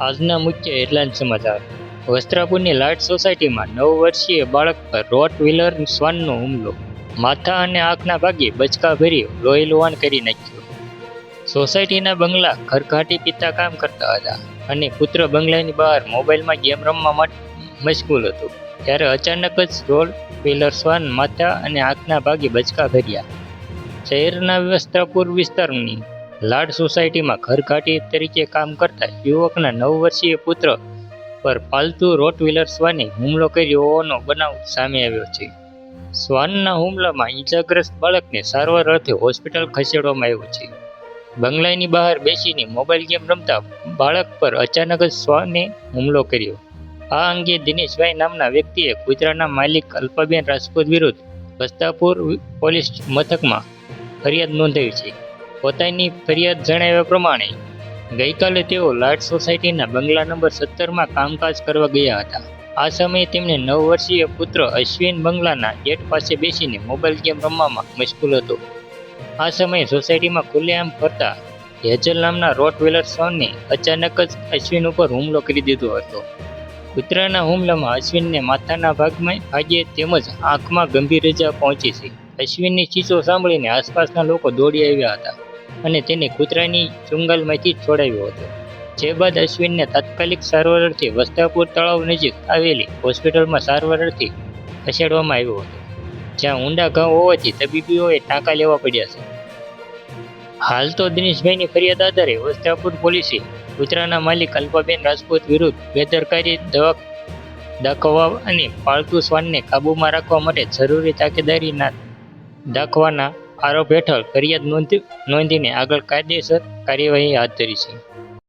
આજના મુખ્ય હેડલાઇન સમાચાર. વસ્ત્રાપુરની લાઇટ સોસાયટીમાં 9 વર્ષીય બાળક પર રોટ વ્હીલર શ્વાનનો હુમલો. માથા અને આંખના ભાગે બચકા ભરી લોહી લુહાણ કરી નાખ્યો. સોસાયટીના બંગલા ઘરઘાટી પિતા કામ કરતા હતા અને પુત્ર બંગલાની બહાર મોબાઈલમાં ગેમ રમવા મશગુલ હતો. ત્યારે અચાનક જ રોટ વ્હીલર શ્વાન માથા અને આંખના ભાગે બચકા ભર્યા. શહેરના વસ્ત્રાપુર વિસ્તારની લાડ સોસાયટીમાં ઘરઘાટી તરીકે કામ કરતા યુવકના 9 વર્ષીય પુત્ર પર પાલતુ રોટવ્હીલર શ્વાને હુમલો કર્યો હોવાનો બનાવ સામે આવ્યો છે. શ્વાનના હુમલામાં ઈજાગ્રસ્ત બાળકને સારવાર અર્થે હોસ્પિટલ ખસેડવામાં આવ્યો છે. બંગલાની બહાર બેસીને મોબાઈલ ગેમ રમતા બાળક પર અચાનક જ શ્વાને હુમલો કર્યો. આ અંગે દિનેશભાઈ નામના વ્યક્તિએ કૂતરાના માલિક અલ્પાબેન રાજપૂત વિરુદ્ધ વસ્ત્રાપુર પોલીસ મથકમાં ફરિયાદ નોંધાવી છે. પોતાની ફરિયાદ જણાવ્યા પ્રમાણે ગઈકાલે તેઓ લાઇટ સોસાયટીના બંગલા નંબર 17માં કામકાજ કરવા ગયા હતા. આ સમયે તેમને 9 વર્ષીય પુત્ર અશ્વિન બંગલાના ગેટ પાસે બેસીને મોબાઈલ ગેમ રમવામાં મશગુલ હતો. આ સમયે સોસાયટીમાં ખુલ્લેઆમ ફરતા હેઝલ નામના રોટ વ્હીલર શ્વાને અચાનક જ અશ્વિન ઉપર હુમલો કરી દીધો હતો. કૂતરાના હુમલામાં અશ્વિનને માથાના ભાગે તેમજ આંખમાં ગંભીર ઇજા પહોંચી છે. અશ્વિનની ચીસો સાંભળીને આસપાસના લોકો દોડી આવ્યા હતા અને તેને કૂતરાની ચુંગાલમાંથી છોડાવ્યો હતો. જે બાદ અશ્વિનને તાત્કાલિક સારવાર અર્થે વસ્ત્રાપુર તળાવ નજીક આવેલી હોસ્પિટલમાં સારવાર અર્થે ખસેડવામાં આવ્યો હતો, જ્યાં ઊંડા ઘા હોવાથી તબીબોએ ટાંકા લેવા પડ્યા છે. હાલ તો દિનેશભાઈની ફરિયાદ આધારે વસ્ત્રાપુર પોલીસે કૂતરાના માલિક અલ્પાબેન રાજપૂત વિરુદ્ધ બેદરકારી દાખવવા અને પાળતુ શ્વાનને કાબૂમાં રાખવા માટે જરૂરી તકેદારી દાખવવાના આરોપ હેઠળ ફરિયાદ નોંધીને આગળ કાયદેસર કાર્યવાહી હાથ ધરી છે.